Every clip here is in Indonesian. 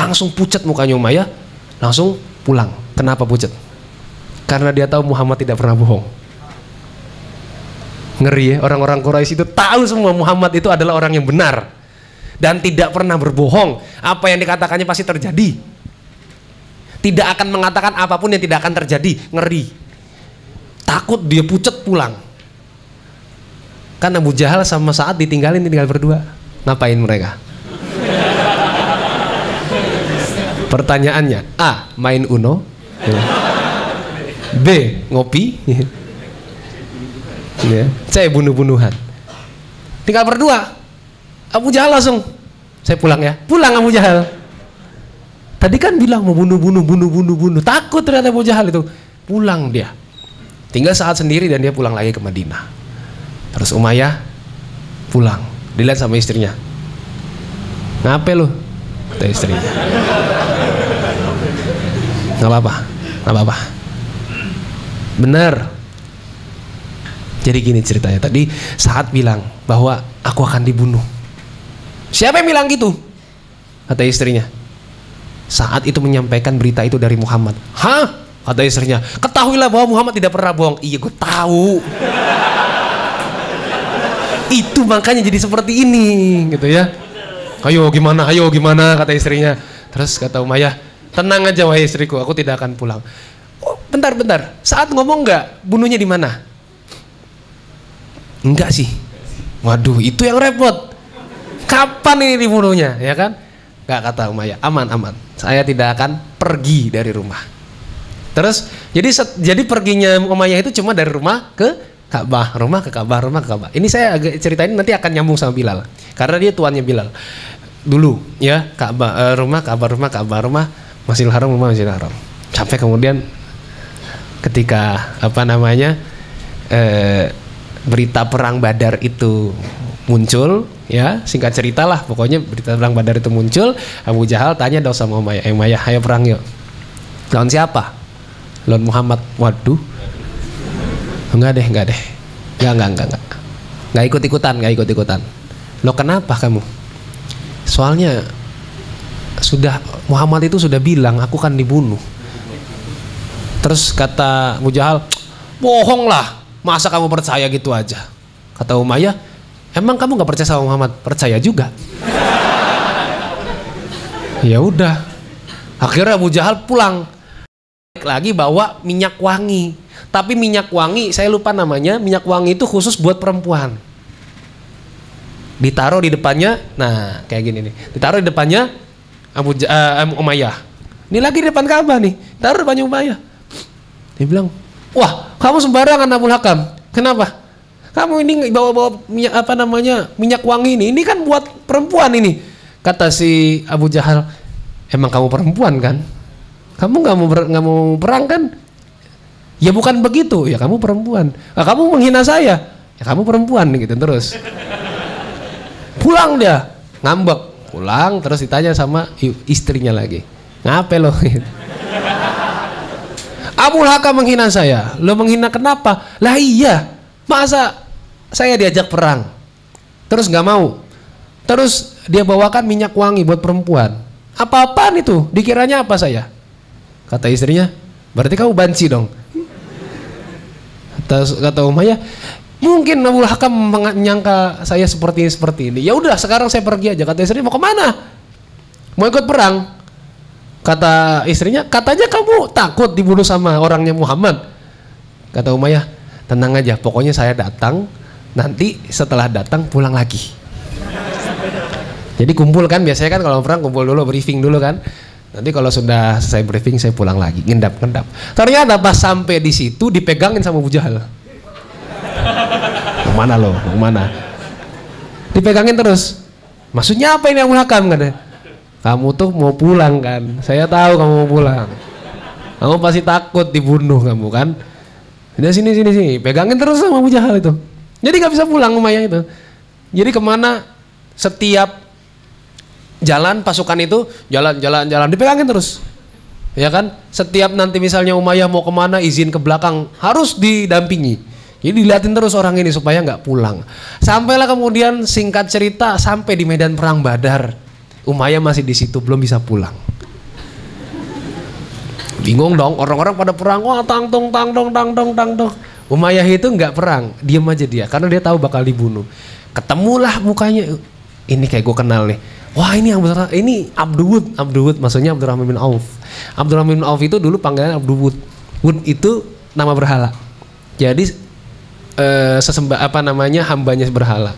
langsung pucat mukanya Umayyah, langsung pulang. Kenapa pucat? Karena dia tahu Muhammad tidak pernah bohong. Ngeri ya, orang-orang Quraisy itu tahu semua Muhammad itu adalah orang yang benar dan tidak pernah berbohong. Apa yang dikatakannya pasti terjadi. Tidak akan mengatakan apapun yang tidak akan terjadi. Ngeri. Takut dia pucat pulang. Kan Abu Jahal sama Sa'ad ditinggal berdua. Ngapain mereka? Pertanyaannya, A. Main Uno, B. Ngopi, C. Bunuh-bunuhan. Tinggal berdua. Abu Jahal langsung, saya pulang ya. Pulang Abu Jahal. Tadi kan bilang mau bunuh. Takut ternyata Abu Jahal itu. Pulang dia. Tinggal Sa'ad sendiri dan dia pulang lagi ke Madinah. Terus Umayyah pulang. Dilihat sama istrinya. Ngapain lu? Kata istrinya. Nggak apa-apa. Bener. Jadi gini ceritanya. Tadi Sa'ad bilang bahwa aku akan dibunuh. Siapa yang bilang gitu? Kata istrinya. Sa'ad itu menyampaikan berita itu dari Muhammad. Hah? Kata istrinya, ketahuilah bahwa Muhammad tidak pernah bohong. Iya, gue tahu. Itu makanya jadi seperti ini, gitu ya. Ayo gimana, kata istrinya. Terus kata Umayyah, tenang aja wahai istriku, aku tidak akan pulang. Oh, bentar. Saat ngomong nggak, bunuhnya di mana? Enggak sih. Waduh, itu yang repot. Kapan ini dibunuhnya, ya kan? Nggak, kata Umayyah, aman. Saya tidak akan pergi dari rumah. Terus jadi perginya Umayyah itu cuma dari rumah ke Ka'bah, rumah ke Ka'bah. Ini saya agak ceritain nanti akan nyambung sama Bilal. Karena dia tuannya Bilal. Dulu ya, Ka'bah, rumah Masjidil Haram, Masjidil Haram. Sampai kemudian ketika berita perang Badar itu muncul, ya, singkat cerita lah, pokoknya berita perang Badar itu muncul, Abu Jahal tanya dong sama Umayyah, Umayyah, ayo perang yuk. Lawan siapa? Lawan Muhammad. Waduh. Enggak deh. Enggak ikut-ikutan. Loh, kenapa kamu? Soalnya Muhammad itu sudah bilang aku kan dibunuh. Terus kata Abu Jahal, bohong lah, masa kamu percaya gitu aja? Kata Umayyah, emang kamu nggak percaya sama Muhammad? Percaya juga. Ya udah, akhirnya Abu Jahal pulang lagi bawa minyak wangi. Tapi minyak wangi saya lupa namanya. Minyak wangi itu khusus buat perempuan. Ditaruh di depannya, nah kayak gini nih. Ditaruh di depannya Umayyah. Ini lagi di depan Ka'bah nih. Taruh depannya Umayyah. Dia bilang, wah, kamu sembarangan Abul Hakam. Kenapa? Kamu ini bawa minyak minyak wangi ini kan buat perempuan ini. Kata si Abu Jahal, emang kamu perempuan kan? Kamu nggak mau perang kan? Ya bukan begitu, ya kamu perempuan. Nah, kamu menghina saya, ya kamu perempuan gitu terus. Pulang dia, ngambek. Pulang terus ditanya sama istrinya lagi, ngapain lo? Abu Hakam menghina saya. Lo menghina kenapa? Lah iya, masa saya diajak perang terus nggak mau, terus dia bawakan minyak wangi buat perempuan. Apa-apaan itu? Dikiranya apa saya? Kata istrinya, berarti kamu banci dong. Kata Umayyah, mungkin Abu Hakam menyangka saya seperti ini. Ya udah, sekarang saya pergi aja. Kata istrinya, mau kemana? Mau ikut perang? Kata istrinya, katanya kamu takut dibunuh sama orangnya Muhammad. Kata Umayyah, tenang aja, pokoknya saya datang. Nanti setelah datang pulang lagi. Jadi kumpul kan, biasanya kan kalau perang kumpul dulu, briefing dulu kan. Nanti kalau sudah selesai briefing saya pulang lagi, ngendap. Ternyata pas sampai di situ dipegangin sama Abu Jahal. Mau mana? Dipegangin terus. Maksudnya apa ini Abu Hakam? Katanya, kamu tuh mau pulang kan? Saya tahu kamu mau pulang. Kamu pasti takut dibunuh kamu kan? Udah sini. Pegangin terus sama Abu Jahal itu. Jadi nggak bisa pulang Umayyah itu. Jadi kemana setiap jalan pasukan itu jalan dipegangin terus, ya kan? Setiap nanti misalnya Umayyah mau kemana izin ke belakang harus didampingi. Jadi dilihatin terus orang ini supaya nggak pulang. Sampailah kemudian singkat cerita sampai di medan perang Badar, Umayyah masih di situ belum bisa pulang. Bingung dong, orang-orang pada perang, wah tang tong. Umayyah itu nggak perang, diem aja dia, karena dia tahu bakal dibunuh. Ketemulah mukanya, ini kayak gue kenal nih. Wah ini ini Abdul Wud, maksudnya Abdurrahman bin Auf. Abdurrahman bin Auf itu dulu panggilan Abdul Wud. Wud itu nama berhala. Jadi hambanya berhala.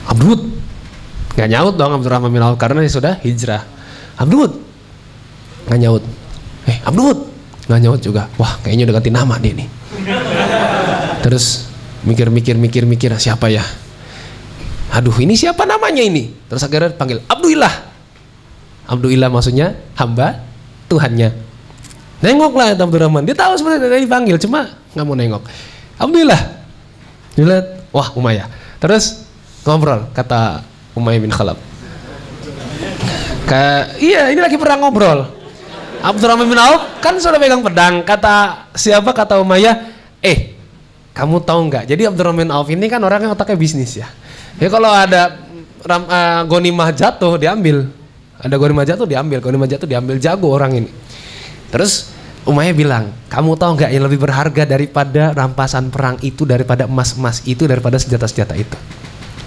Abdul Wud, nggak nyaut dong Abdurrahman bin Auf karena dia sudah hijrah. Abdul Wud, nggak nyaut. Abdul Wud, nggak nyaut juga. Wah kayaknya udah ganti nama dia nih. Terus mikir siapa ya? Aduh ini siapa namanya ini? Terus akhirnya panggil Abdullah. Abdullah maksudnya hamba Tuhannya. Nengoklah Abdurrahman. Dia tahu sebenarnya dia dipanggil, cuma nggak mau nengok. Abdullah. Dilihat, wah Umayyah. Terus ngobrol, kata Umayyah bin Khalaf. Iya ini lagi perang ngobrol. Abdurrahman bin Auf kan sudah pegang pedang. Kata Umayyah, kamu tahu nggak? Jadi Abdurrahman bin Auf ini kan orangnya otaknya bisnis ya. Ya kalau ada ghanimah jatuh diambil. Ada ghanimah jatuh diambil, jago orang ini. Terus Umayyah bilang, kamu tahu nggak yang lebih berharga daripada rampasan perang itu, daripada emas-emas itu, daripada senjata-senjata itu?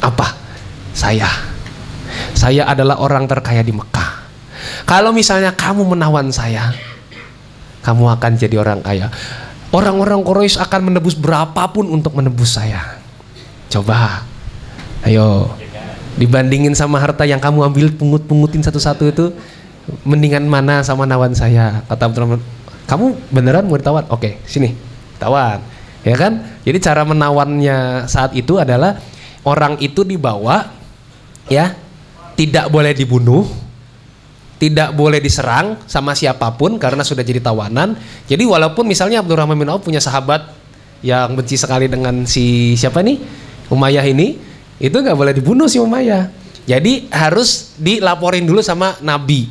Apa? Saya adalah orang terkaya di Mekah. Kalau misalnya kamu menawan saya, kamu akan jadi orang kaya. Orang-orang Quraisy akan menebus berapapun untuk menebus saya. Coba, ayo dibandingin sama harta yang kamu ambil, pungutin satu-satu itu, mendingan mana sama nawan saya? Kata Abdurrahman, kamu beneran mau ditawan? Oke, sini, tawan. Ya kan? Jadi cara menawannya saat itu adalah orang itu dibawa, ya, tidak boleh dibunuh, tidak boleh diserang sama siapapun karena sudah jadi tawanan. Jadi walaupun misalnya Abdurrahman bin Auf punya sahabat yang benci sekali dengan si siapa nih, Umayyah ini, itu nggak boleh dibunuh si Umayyah. Jadi harus dilaporin dulu sama Nabi.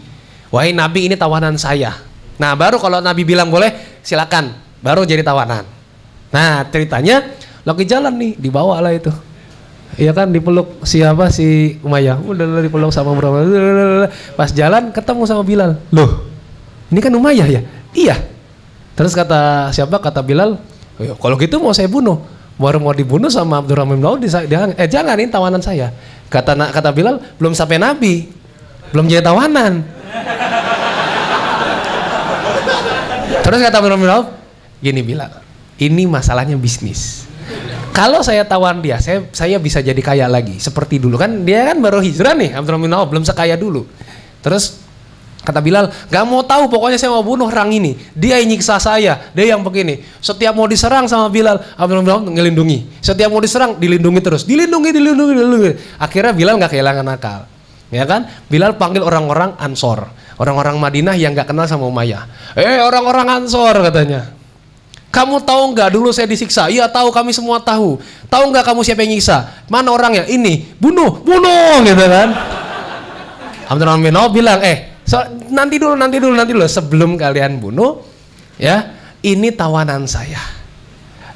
Wahai Nabi, ini tawanan saya. Nah baru kalau Nabi bilang boleh, silakan, baru jadi tawanan. Nah ceritanya lagi jalan nih, dibawa lah itu. Iya kan, dipeluk si Umayyah, udah dipeluk sama Muhammad. Pas jalan ketemu sama Bilal. Loh, ini kan Umayyah ya? Iya. Terus kata Bilal, kalau gitu mau saya bunuh. Baru mau dibunuh sama Abdurrahman bin Auf, jangan, ini tawanan saya. Kata Bilal, belum sampai Nabi, belum jadi tawanan. Terus kata Abdurrahman bin Auf, gini Bilal, ini masalahnya bisnis. Kalau saya tawan dia, saya bisa jadi kaya lagi seperti dulu. Kan dia kan baru hijrah nih, Abdurrahman bin Auf, belum sekaya dulu. Terus kata Bilal, gak mau tahu, pokoknya saya mau bunuh orang ini. Dia yang nyiksa saya, dia yang begini. Setiap mau diserang sama Bilal, Abdurrahman bin Auf ngelindungi. Setiap mau diserang, dilindungi terus. Dilindungi. Akhirnya Bilal gak kehilangan akal. Ya kan? Bilal panggil orang-orang Ansor, orang-orang Madinah yang gak kenal sama Umayyah. Orang-orang Ansor katanya, kamu tahu nggak dulu saya disiksa? Iya tahu, kami semua tahu. Tahu nggak kamu siapa yang nyiksa? Mana orangnya? Ini, bunuh, gitu kan? Abdurrahman bin Auf bilang, nanti dulu. Sebelum kalian bunuh, ya, ini tawanan saya.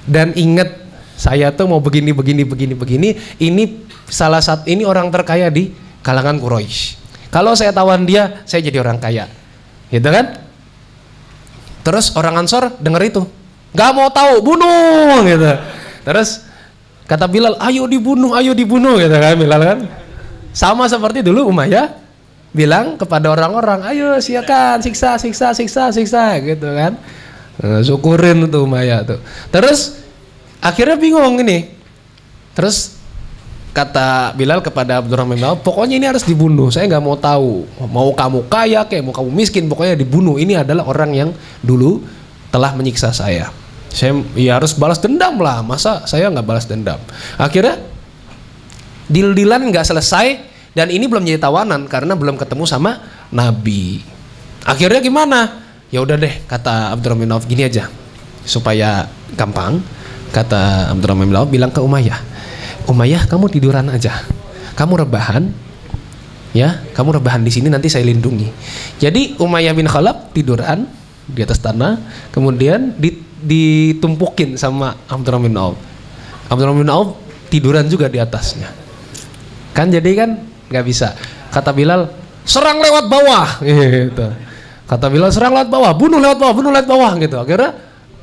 Dan ingat, saya tuh mau begini. Ini salah satu, ini orang terkaya di kalangan Quraisy. Kalau saya tawan dia, saya jadi orang kaya, gitu kan? Terus orang Ansor denger itu. Gak mau tahu, bunuh gitu. Terus kata Bilal, ayo dibunuh gitu kan Bilal kan. Sama seperti dulu Umayyah bilang kepada orang-orang, ayo silakan siksa gitu kan. Syukurin tuh Umayyah tuh. Terus akhirnya bingung ini. Terus kata Bilal kepada Abdurrahman bin Auf, pokoknya ini harus dibunuh. Saya nggak mau tahu, mau kamu kaya kayak mau kamu miskin, pokoknya dibunuh. Ini adalah orang yang dulu telah menyiksa saya. Saya ya harus balas dendam lah, masa saya nggak balas dendam. Akhirnya deal-dealan nggak selesai dan ini belum jadi tawanan karena belum ketemu sama Nabi. Akhirnya gimana? Ya udah deh, kata Abdurrahman bin Auf, gini aja supaya gampang. Kata Abdurrahman bin Auf bilang ke Umayyah, kamu tiduran aja, kamu rebahan, ya, kamu rebahan di sini, nanti saya lindungi. Jadi Umayyah bin Khalaf tiduran di atas tanah, kemudian ditumpukin sama Abdurrahman bin Auf. Abdurrahman bin Auf tiduran juga di atasnya. Kan jadi kan nggak bisa. Kata Bilal, serang lewat bawah, gitu. Kata Bilal, serang lewat bawah, bunuh lewat bawah, bunuh lewat bawah gitu. Akhirnya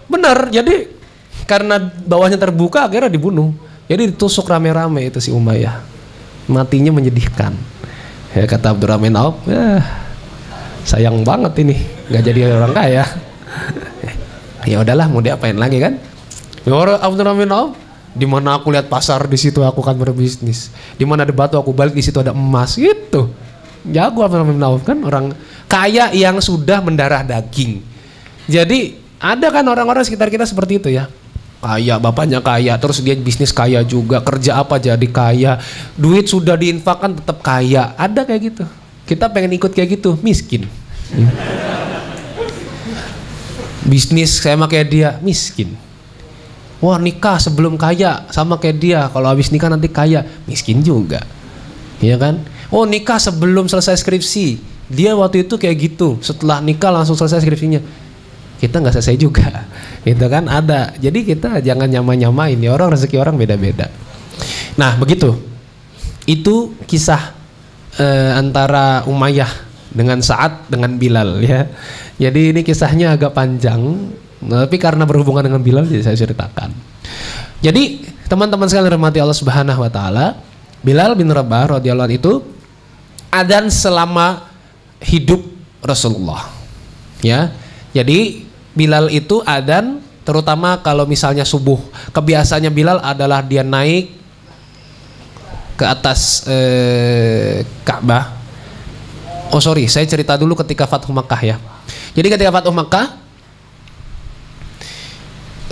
benar, jadi karena bawahnya terbuka akhirnya dibunuh. Jadi ditusuk rame-rame itu si Umayyah. Matinya menyedihkan. Ya kata Abdurrahman Auf, sayang banget ini, nggak jadi orang kaya. Ya udahlah, mau diapain lagi kan? Ya Abdurrahman Auf, di mana aku lihat pasar di situ aku akan berbisnis. Di mana ada batu aku balik di situ ada emas gitu. Jago Abdurrahman Auf kan, orang kaya yang sudah mendarah daging. Jadi ada kan orang-orang sekitar kita seperti itu ya. Kaya, bapaknya kaya, terus dia bisnis kaya juga, kerja apa jadi kaya, duit sudah diinfakkan tetap kaya. Ada kayak gitu. Kita pengen ikut kayak gitu, miskin. Bisnis sama kayak dia, miskin. Wah nikah sebelum kaya sama kayak dia, kalau habis nikah nanti kaya, miskin juga. Iya kan? Oh nikah sebelum selesai skripsi, dia waktu itu kayak gitu, setelah nikah langsung selesai skripsinya. Kita nggak selesai juga, gitu kan? Ada. Jadi kita jangan nyamain ya, orang rezeki orang beda-beda. Nah begitu, itu kisah antara Umayyah dengan Sa'ad dengan Bilal ya. Jadi ini kisahnya agak panjang, tapi karena berhubungan dengan Bilal jadi saya ceritakan. Jadi teman-teman sekalian rahmati Allah Subhanahu wa taala, Bilal bin Rabah radhiyallahu anhu itu adzan selama hidup Rasulullah. Ya. Jadi Bilal itu adzan terutama kalau misalnya subuh. Kebiasaannya Bilal adalah dia naik ke atas Ka'bah. Oh sorry, saya cerita dulu ketika Fathu Makkah ya. Jadi ketika Fathu Makkah,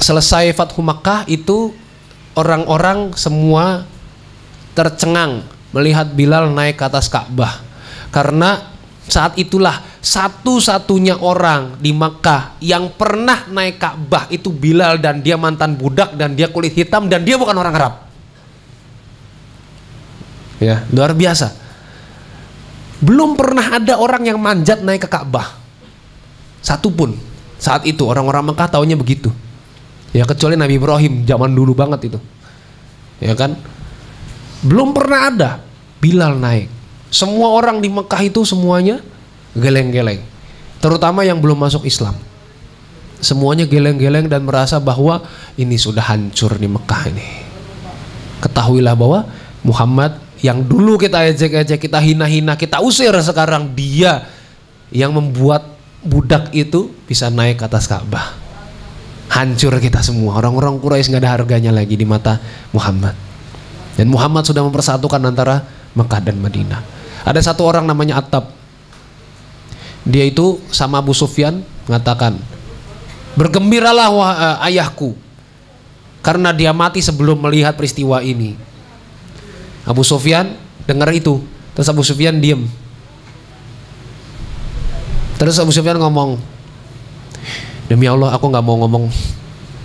selesai Fathu Makkah itu orang-orang semua tercengang melihat Bilal naik ke atas Ka'bah. Karena saat itulah satu-satunya orang di Makkah yang pernah naik Ka'bah itu Bilal, dan dia mantan budak dan dia kulit hitam dan dia bukan orang Arab. Ya, luar biasa. Belum pernah ada orang yang manjat naik ke Ka'bah. Satupun. Saat itu orang-orang Makkah taunya begitu. Ya kecuali Nabi Ibrahim zaman dulu banget itu. Ya kan? Belum pernah ada Bilal naik. Semua orang di Mekah itu semuanya geleng-geleng. Terutama yang belum masuk Islam. Semuanya geleng-geleng dan merasa bahwa ini sudah hancur di Mekah ini. Ketahuilah bahwa Muhammad yang dulu kita ejek-ejek, kita hina-hina, kita usir, sekarang dia yang membuat budak itu bisa naik ke atas Ka'bah. Hancur kita semua. Orang-orang Quraisy nggak ada harganya lagi di mata Muhammad. Dan Muhammad sudah mempersatukan antara Mekah dan Madinah. Ada satu orang namanya Attab. Dia itu sama Abu Sufyan mengatakan, bergembiralah ayahku, karena dia mati sebelum melihat peristiwa ini. Abu Sufyan dengar itu, terus Abu Sufyan diam. Terus Abu Sufyan ngomong, demi Allah aku nggak mau ngomong.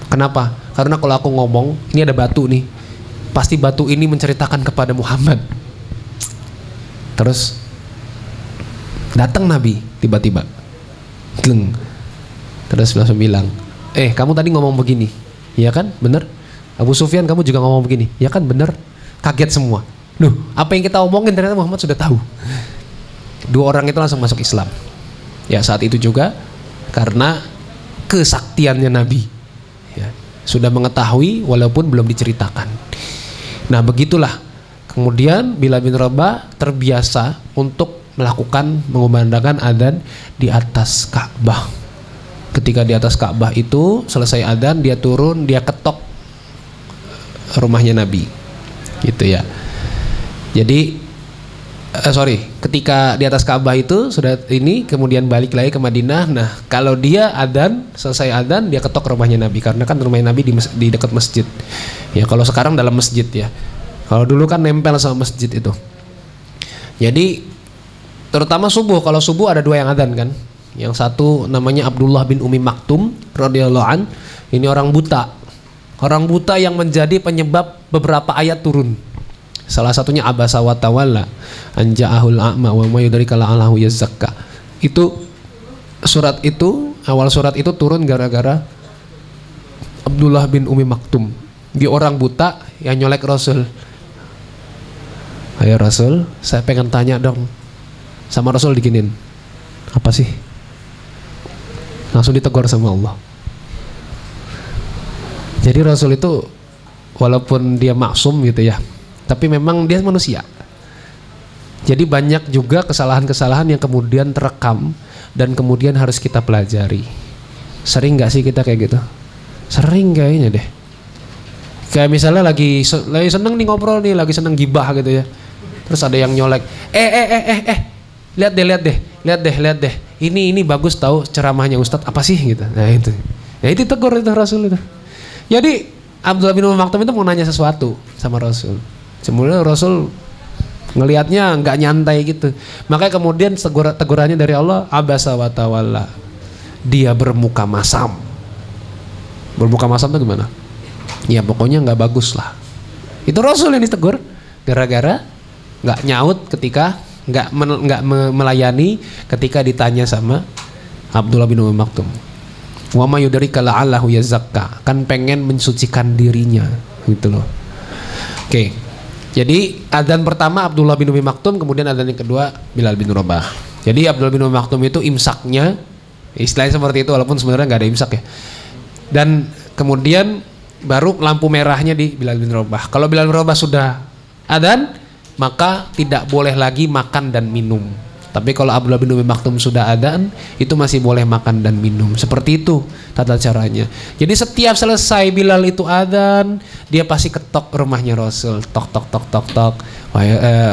Kenapa? Karena kalau aku ngomong, ini ada batu nih, pasti batu ini menceritakan kepada Muhammad. Terus datang Nabi tiba-tiba, terus langsung bilang, kamu tadi ngomong begini, ya kan? Bener? Abu Sufyan kamu juga ngomong begini, ya kan? Bener? Kaget semua. Loh, apa yang kita omongin ternyata Muhammad sudah tahu. Dua orang itu langsung masuk Islam. Ya saat itu juga karena kesaktiannya Nabi. Ya, sudah mengetahui walaupun belum diceritakan. Nah begitulah. Kemudian Bilal bin Rabah terbiasa untuk melakukan mengumandangkan adzan di atas Ka'bah. Ketika di atas Ka'bah itu selesai adzan, dia turun, dia ketok rumahnya Nabi, gitu ya. Jadi ketika di atas Ka'bah itu sudah ini, kemudian balik lagi ke Madinah. Nah kalau dia adzan, selesai adzan, dia ketok rumahnya Nabi, karena kan rumahnya Nabi di dekat masjid. Ya kalau sekarang dalam masjid ya. Kalau dulu kan nempel sama masjid itu. Jadi terutama subuh, kalau subuh ada dua yang adzan kan. Yang satu namanya Abdullah bin Umi Maktum radhiyallahu an. Ini orang buta. Orang buta yang menjadi penyebab beberapa ayat turun. Salah satunya abasa wa tawalla an ja'ahul a'ma wa may yudrika la'allahu yazakka. Itu surat itu, awal surat itu turun gara-gara Abdullah bin Umi Maktum. Dia orang buta yang nyolek Rasul. Ayo Rasul, saya pengen tanya dong sama Rasul diginin. Apa sih? langsung ditegur sama Allah. Jadi Rasul itu walaupun dia maksum gitu ya, tapi memang dia manusia. Jadi banyak juga kesalahan-kesalahan yang kemudian terekam dan kemudian harus kita pelajari. Sering nggak sih kita kayak gitu? Sering kayaknya deh. Kayak misalnya lagi seneng nih ngobrol nih, lagi seneng gibah gitu ya. Terus ada yang nyolek, lihat deh. Ini bagus tahu ceramahnya Ustadz apa sih gitu. Nah itu tegur itu Rasul itu. Jadi Abdullah bin Maktum itu mau nanya sesuatu sama Rasul. Sebenarnya Rasul ngelihatnya nggak nyantai gitu. Makanya kemudian tegurannya dari Allah, abasa wa tawalla. Dia bermuka masam. Bermuka masam itu gimana? Ya pokoknya nggak bagus lah. Itu Rasul yang ditegur gara-gara nggak nyaut ketika nggak melayani ketika ditanya sama Abdullah bin Maktum. Wa ma yudrika la'allahu yazakka, kan pengen mensucikan dirinya gitu loh. Oke. Jadi adzan pertama Abdullah bin Maktum, kemudian adzan yang kedua Bilal bin Rabah. Jadi Abdullah bin Maktum itu imsaknya istilahnya seperti itu walaupun sebenarnya nggak ada imsak ya. Dan kemudian baru lampu merahnya di Bilal bin Rabah. Kalau Bilal bin Rabah sudah adzan, maka tidak boleh lagi makan dan minum. Tapi kalau Abdullah bin Maktum sudah adzan, itu masih boleh makan dan minum. Seperti itu tata caranya. Jadi setiap selesai Bilal itu adzan, dia pasti ketok rumahnya Rasul. Tok.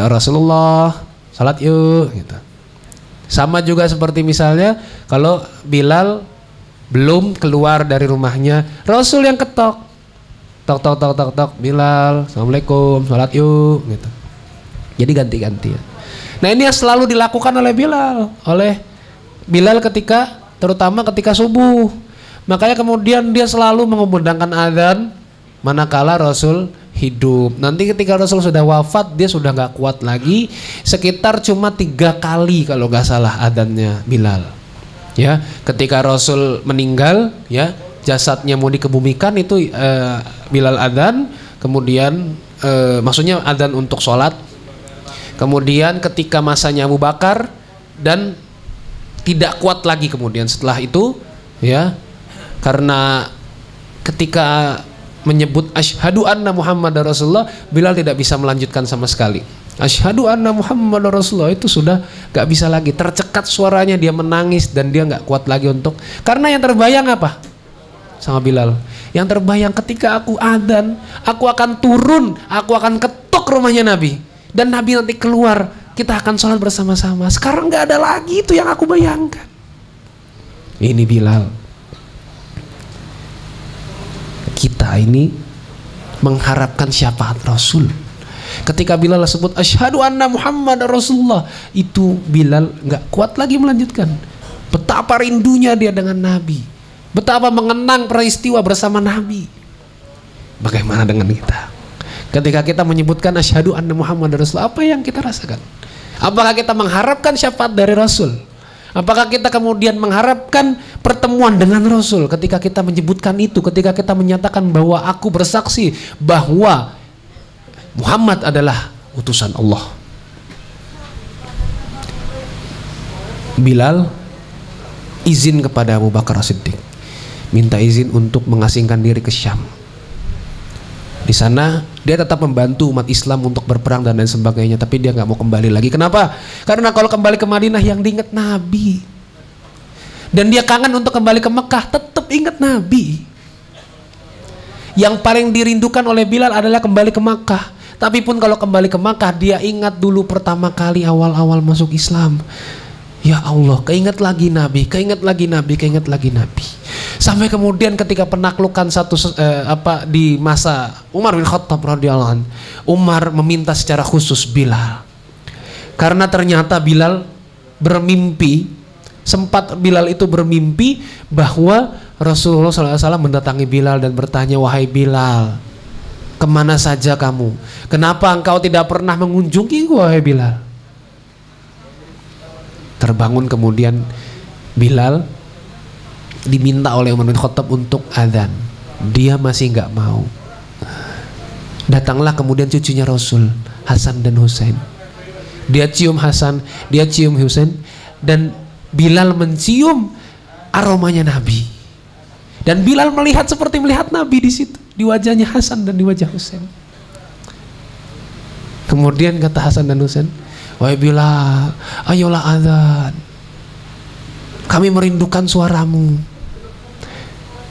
Rasulullah, salat yuk gitu. Sama juga seperti misalnya kalau Bilal belum keluar dari rumahnya, Rasul yang ketok. Tok. Bilal, assalamualaikum, salat yuk gitu. Jadi ganti-gantian. Nah ini yang selalu dilakukan oleh Bilal terutama ketika subuh. Makanya kemudian dia selalu mengumandangkan adzan manakala Rasul hidup. Nanti ketika Rasul sudah wafat, dia sudah nggak kuat lagi. Sekitar cuma 3 kali kalau nggak salah adzannya Bilal. Ya, ketika Rasul meninggal, ya jasadnya mau dikebumikan itu Bilal adzan. Kemudian maksudnya adzan untuk sholat. Kemudian ketika masanya Abu Bakar dan tidak kuat lagi kemudian setelah itu ya, karena ketika menyebut asyhadu anna Muhammadar Rasulullah, Bilal tidak bisa melanjutkan sama sekali. Asyhadu anna Muhammadar Rasulullah itu sudah gak bisa lagi, tercekat suaranya, dia menangis dan dia gak kuat lagi untuk, karena yang terbayang apa sama Bilal? Yang terbayang ketika aku adzan, aku akan turun, aku akan ketuk rumahnya Nabi. Dan Nabi nanti keluar, kita akan sholat bersama-sama. Sekarang nggak ada lagi itu yang aku bayangkan. Ini Bilal. Kita ini mengharapkan syafaat Rasul. Ketika Bilal sebut asyhadu anna Muhammad Rasulullah, itu Bilal nggak kuat lagi melanjutkan. Betapa rindunya dia dengan Nabi. Betapa mengenang peristiwa bersama Nabi. Bagaimana dengan kita? Ketika kita menyebutkan asyhadu anna Muhammad Rasulullah, apa yang kita rasakan? Apakah kita mengharapkan syafaat dari Rasul? Apakah kita kemudian mengharapkan pertemuan dengan Rasul ketika kita menyebutkan itu, ketika kita menyatakan bahwa aku bersaksi bahwa Muhammad adalah utusan Allah? Bilal izin kepada Abu Bakar As-Siddiq, minta izin untuk mengasingkan diri ke Syam. Di sana dia tetap membantu umat Islam untuk berperang dan lain sebagainya, tapi dia nggak mau kembali lagi. Kenapa? Karena kalau kembali ke Madinah yang diingat Nabi, dan dia kangen untuk kembali ke Mekah, tetap ingat Nabi. Yang paling dirindukan oleh Bilal adalah kembali ke Mekah. Tapi pun kalau kembali ke Mekah, dia ingat dulu pertama kali awal-awal masuk Islam. Ya Allah, keinget lagi Nabi, keinget lagi Nabi, keinget lagi Nabi. Sampai kemudian ketika penaklukan di masa Umar bin Khattab radhiyallahu anhu, Umar meminta secara khusus Bilal. Karena ternyata Bilal bermimpi, sempat Bilal itu bermimpi bahwa Rasulullah SAW mendatangi Bilal dan bertanya, wahai Bilal, kemana saja kamu? Kenapa engkau tidak pernah mengunjungi wahai Bilal? Terbangun kemudian Bilal, diminta oleh Umar bin Khattab untuk adzan. Dia masih nggak mau. Datanglah kemudian cucunya Rasul, Hasan dan Husain. Dia cium Hasan, dia cium Husain, dan Bilal mencium aromanya Nabi. Dan Bilal melihat seperti melihat Nabi di situ, di wajahnya Hasan dan di wajah Husain. Kemudian kata Hasan dan Husain, wahai Bilal, ayolah azan. Kami merindukan suaramu.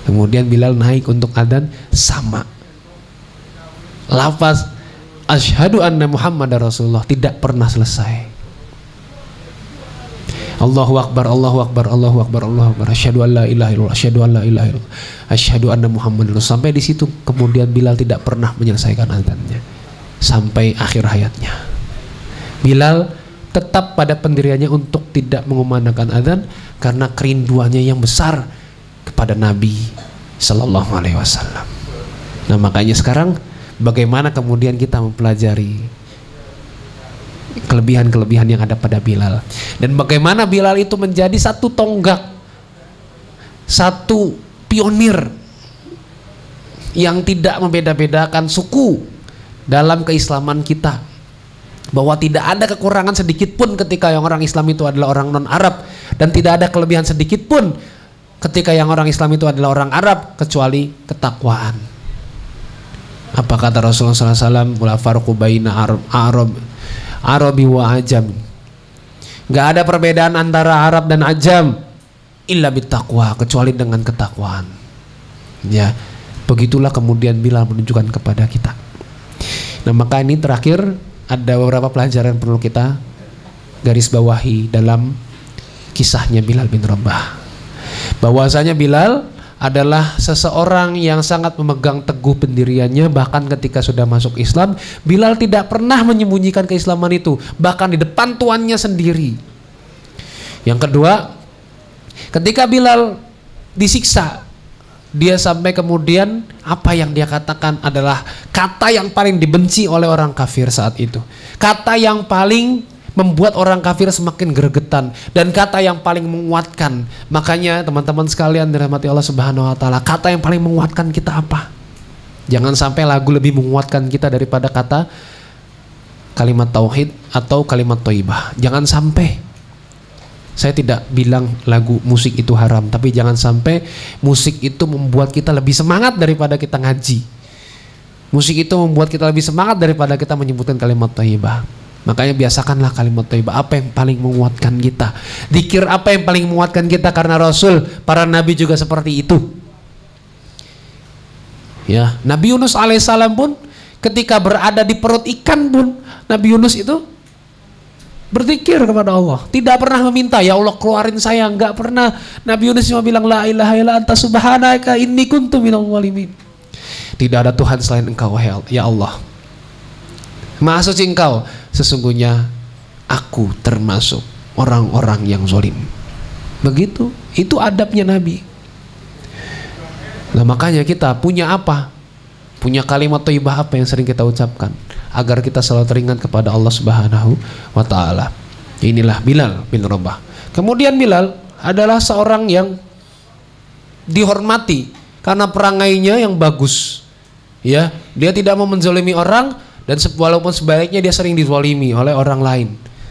Kemudian Bilal naik untuk adzan, sama. Lafaz asyhadu anna Muhammadar Rasulullah tidak pernah selesai. Allahu Akbar, Allahu Akbar, Allahu Akbar, Allahu Akbar. Asyhadu an la ilaha illallah, asyhadu an la ilaha illallah, asyhadu anna Muhammadar Rasulullah. Sampai di situ kemudian Bilal tidak pernah menyelesaikan adzannya sampai akhir hayatnya. Bilal tetap pada pendiriannya untuk tidak mengumandangkan adzan karena kerinduannya yang besar kepada Nabi Sallallahu Alaihi Wasallam. Nah, makanya sekarang bagaimana kemudian kita mempelajari kelebihan-kelebihan yang ada pada Bilal, dan bagaimana Bilal itu menjadi satu tonggak, satu pionir yang tidak membeda-bedakan suku dalam keislaman kita, bahwa tidak ada kekurangan sedikit pun ketika yang orang Islam itu adalah orang non-Arab, dan tidak ada kelebihan sedikit pun ketika yang orang Islam itu adalah orang Arab, kecuali ketakwaan. Apa kata Rasulullah SAW? Wala farqu baina Arabi wa Ajam. Gak ada perbedaan antara Arab dan Ajam illa bittaqwa, kecuali dengan ketakwaan. Ya, begitulah kemudian Bilal menunjukkan kepada kita. Nah, maka ini terakhir ada beberapa pelajaran perlu kita garis bawahi dalam kisahnya Bilal bin Rabah. Bahwasanya Bilal adalah seseorang yang sangat memegang teguh pendiriannya, bahkan ketika sudah masuk Islam, Bilal tidak pernah menyembunyikan keislaman itu, bahkan di depan tuannya sendiri. Yang kedua, ketika Bilal disiksa, dia sampai kemudian apa yang dia katakan adalah kata yang paling dibenci oleh orang kafir saat itu, kata yang paling membuat orang kafir semakin gregetan, dan kata yang paling menguatkan. Makanya teman-teman sekalian dirahmati Allah Subhanahu wa taala, kata yang paling menguatkan kita apa? Jangan sampai lagu lebih menguatkan kita daripada kata kalimat tauhid atau kalimat thayyibah. Jangan sampai. Saya tidak bilang lagu musik itu haram, tapi jangan sampai musik itu membuat kita lebih semangat daripada kita ngaji. Musik itu membuat kita lebih semangat daripada kita menyebutkan kalimat thayyibah. Makanya biasakanlah kalimat thayyibah. Apa yang paling menguatkan kita? Dzikir apa yang paling menguatkan kita? Karena Rasul, para nabi juga seperti itu. Ya, Nabi Yunus alaihissalam pun ketika berada di perut ikan pun, Nabi Yunus itu berzikir kepada Allah. Tidak pernah meminta, ya Allah keluarin saya, enggak pernah. Nabi Yunus cuma bilang la ilaha illa anta subhanaka inni kuntu minal zalimin. Tidak ada Tuhan selain Engkau, ya Allah. Maha suci Engkau, sesungguhnya aku termasuk orang-orang yang zalim. Begitu, itu adabnya Nabi. Nah, makanya kita punya apa? Punya kalimat thayyibah apa yang sering kita ucapkan agar kita selalu teringat kepada Allah Subhanahu wa taala. Inilah Bilal bin Rabah. Kemudian Bilal adalah seorang yang dihormati karena perangainya yang bagus. Ya, dia tidak mau menzalimi orang, dan walaupun sebaliknya dia sering dizalimi oleh orang lain.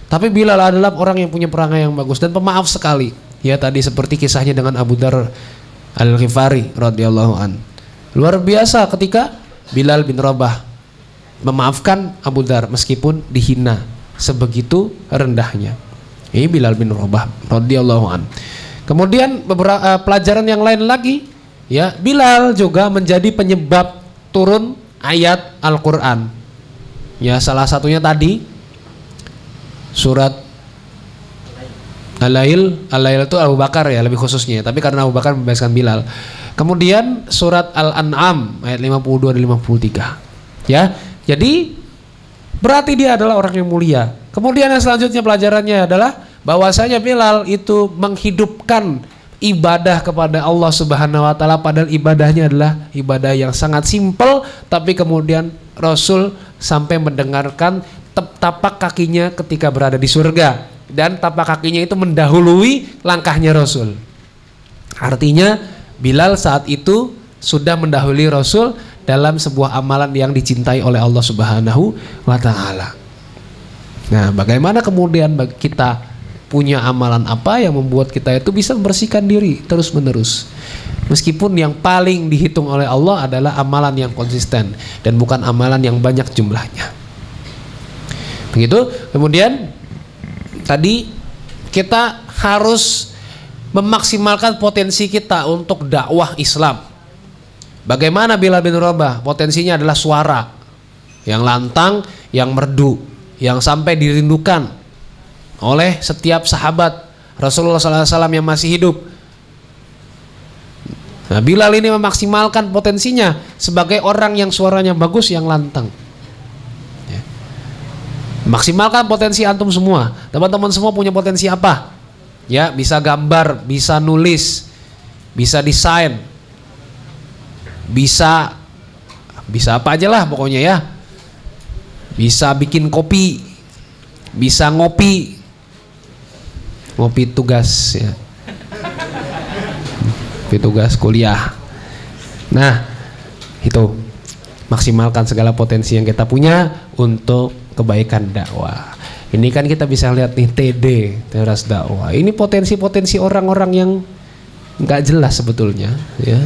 Tapi Bilal adalah orang yang punya perangai yang bagus dan pemaaf sekali. Ya, tadi seperti kisahnya dengan Abu Dzar Al-Ghifari radhiyallahu an. Luar biasa ketika Bilal bin Rabah memaafkan Abu Dzar meskipun dihina sebegitu rendahnya. Ini Bilal bin Rabah radhiyallahu an. Kemudian beberapa pelajaran yang lain lagi, ya, Bilal juga menjadi penyebab turun ayat Al-Qur'an. Ya, salah satunya tadi surat Al-Lail itu Abu Bakar ya, lebih khususnya, tapi karena Abu Bakar membebaskan Bilal. Kemudian surat Al-An'am ayat 52 dan 53. Ya, jadi berarti dia adalah orang yang mulia. Kemudian yang selanjutnya pelajarannya adalah bahwasanya Bilal itu menghidupkan ibadah kepada Allah Subhanahu wa taala, padahal ibadahnya adalah ibadah yang sangat simpel, tapi kemudian Rasul sampai mendengarkan tapak kakinya ketika berada di surga, dan tapak kakinya itu mendahului langkahnya Rasul. Artinya Bilal saat itu sudah mendahului Rasul dalam sebuah amalan yang dicintai oleh Allah Subhanahu wa taala. Nah, bagaimana kemudian kita punya amalan apa yang membuat kita itu bisa membersihkan diri terus menerus. Meskipun yang paling dihitung oleh Allah adalah amalan yang konsisten dan bukan amalan yang banyak jumlahnya. Begitu. Kemudian tadi kita harus memaksimalkan potensi kita untuk dakwah Islam. Bagaimana Bilal bin Rabah? Potensinya adalah suara yang lantang, yang merdu, yang sampai dirindukan oleh setiap sahabat Rasulullah SAW yang masih hidup. Nah, Bilal ini memaksimalkan potensinya sebagai orang yang suaranya bagus, yang lantang. Ya. Maksimalkan potensi antum semua. Teman-teman semua punya potensi apa? Ya, bisa gambar, bisa nulis, bisa desain, bisa apa aja lah pokoknya ya. Bisa bikin kopi, bisa ngopi tugas ya. Tugas kuliah. Nah, itu maksimalkan segala potensi yang kita punya untuk kebaikan dakwah. Ini kan kita bisa lihat nih TD, teras dakwah. Ini potensi-potensi orang-orang yang nggak jelas sebetulnya, ya.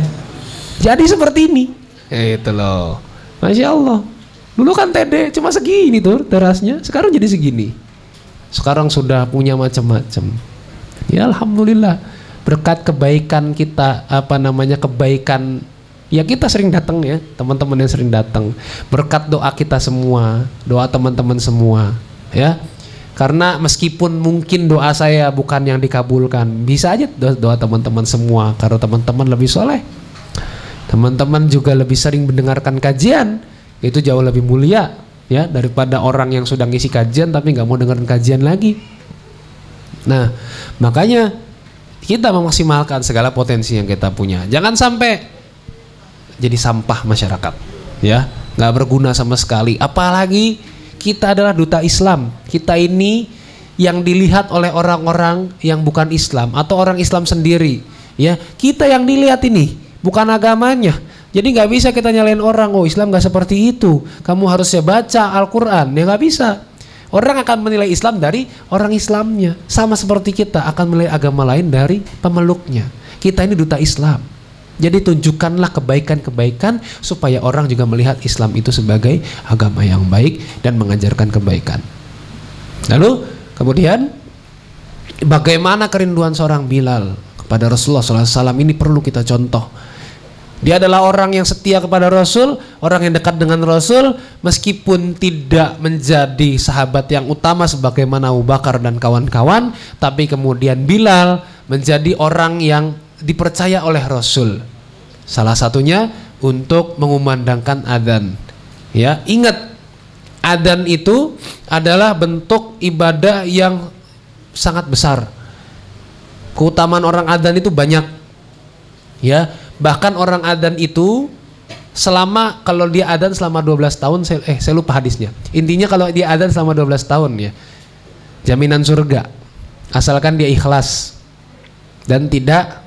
Jadi seperti ini, itu loh, masya Allah. Dulu kan TD cuma segini tuh terasnya, sekarang jadi segini. Sekarang sudah punya macam-macam. Ya alhamdulillah. Berkat kebaikan kita, kebaikan ya kita sering datang ya, teman-teman yang sering datang, berkat doa kita semua, doa teman-teman semua ya, karena meskipun mungkin doa saya bukan yang dikabulkan, bisa aja doa teman-teman semua, karena teman-teman lebih soleh, teman-teman juga lebih sering mendengarkan kajian, itu jauh lebih mulia ya daripada orang yang sudah ngisi kajian tapi nggak mau dengerin kajian lagi. Nah makanya kita memaksimalkan segala potensi yang kita punya. Jangan sampai jadi sampah masyarakat, ya, nggak berguna sama sekali. Apalagi kita adalah duta Islam. Kita ini yang dilihat oleh orang-orang yang bukan Islam atau orang Islam sendiri, ya. Kita yang dilihat ini, bukan agamanya. Jadi nggak bisa kita nyalain orang. Oh Islam nggak seperti itu. Kamu harusnya baca Al-Quran. Ya nggak bisa. Orang akan menilai Islam dari orang Islamnya. Sama seperti kita akan menilai agama lain dari pemeluknya. Kita ini duta Islam. Jadi tunjukkanlah kebaikan-kebaikan supaya orang juga melihat Islam itu sebagai agama yang baik dan mengajarkan kebaikan. Lalu kemudian bagaimana kerinduan seorang Bilal kepada Rasulullah SAW ini perlu kita contoh. Dia adalah orang yang setia kepada Rasul, orang yang dekat dengan Rasul, meskipun tidak menjadi sahabat yang utama sebagaimana Abu Bakar dan kawan-kawan, tapi kemudian Bilal menjadi orang yang dipercaya oleh Rasul. Salah satunya untuk mengumandangkan adzan. Ya, ingat, adzan itu adalah bentuk ibadah yang sangat besar. Keutamaan orang adzan itu banyak. Ya. Bahkan orang adzan itu selama, kalau dia adzan selama 12 tahun, saya lupa hadisnya. Intinya kalau dia adzan selama 12 tahun ya, jaminan surga. Asalkan dia ikhlas dan tidak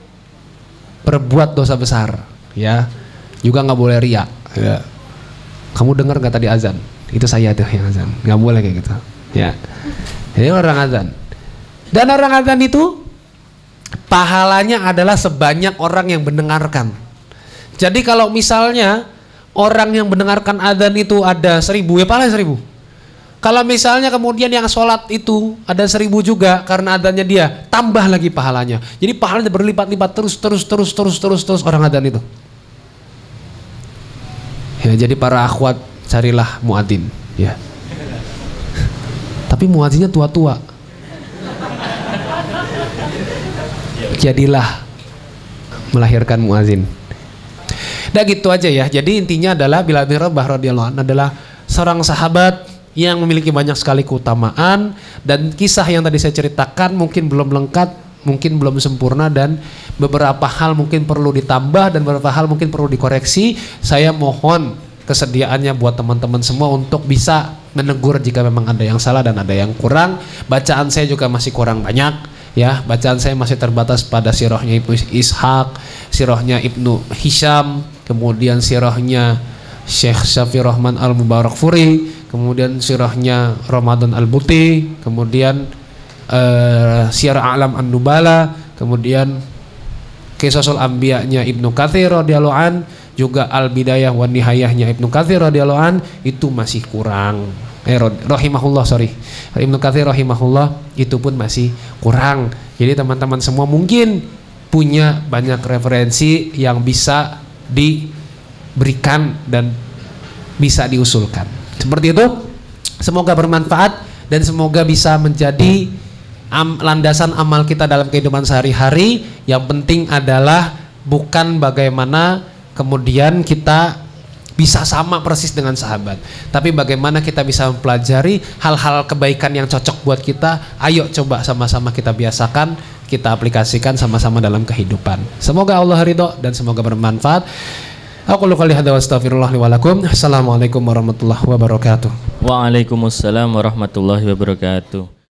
berbuat dosa besar, ya. Juga nggak boleh riya. Ya. Kamu dengar nggak tadi azan? Itu saya tuh yang azan. Nggak boleh kayak gitu. Ya. Ini orang adzan. Dan orang adzan itu pahalanya adalah sebanyak orang yang mendengarkan. Jadi kalau misalnya orang yang mendengarkan adzan itu ada 1000, ya pahalanya 1000. Kalau misalnya kemudian yang sholat itu ada 1000 juga karena adzannya dia, tambah lagi pahalanya. Jadi pahalanya berlipat-lipat terus orang adzan itu. Ya, jadi para akhwat carilah muadzin, ya. Tapi muadzinnya tua-tua. Jadilah melahirkan muazin. Nah gitu aja ya. Jadi intinya adalah Bilal bin Rabah radhiyallahu anhu adalah seorang sahabat yang memiliki banyak sekali keutamaan, dan kisah yang tadi saya ceritakan mungkin belum lengkap, mungkin belum sempurna, dan beberapa hal mungkin perlu ditambah dan beberapa hal mungkin perlu dikoreksi. Saya mohon kesediaannya buat teman-teman semua untuk bisa menegur jika memang ada yang salah dan ada yang kurang. Bacaan saya juga masih kurang banyak. Ya, bacaan saya masih terbatas pada sirahnya Ibnu Ishaq, sirahnya Ibnu Hisham, kemudian sirahnya Syekh Syafi Rahman Al-Mubarakfuri, kemudian sirahnya Ramadan Al-Buti, kemudian Syiar A'lam An-Nubala, kemudian Qisasul Anbiya-nya Ibnu Katsir radhiyallahu an, juga Al-Bidayah wan Nihayahnya Ibnu Katsir radhiyallahu an, itu masih kurang. Ibnu Katsir rahimahullah, itu pun masih kurang. Jadi teman-teman semua mungkin punya banyak referensi yang bisa diberikan dan bisa diusulkan. Seperti itu. Semoga bermanfaat dan semoga bisa menjadi landasan amal kita dalam kehidupan sehari-hari. Yang penting adalah bukan bagaimana kemudian kita bisa sama persis dengan sahabat, tapi bagaimana kita bisa mempelajari hal-hal kebaikan yang cocok buat kita. Ayo coba sama-sama kita biasakan, kita aplikasikan sama-sama dalam kehidupan. Semoga Allah ridho dan semoga bermanfaat. Aku qouli hadza wa astaghfirullah li wa lakum. Assalamualaikum warahmatullahi wabarakatuh. Waalaikumsalam warahmatullahi wabarakatuh.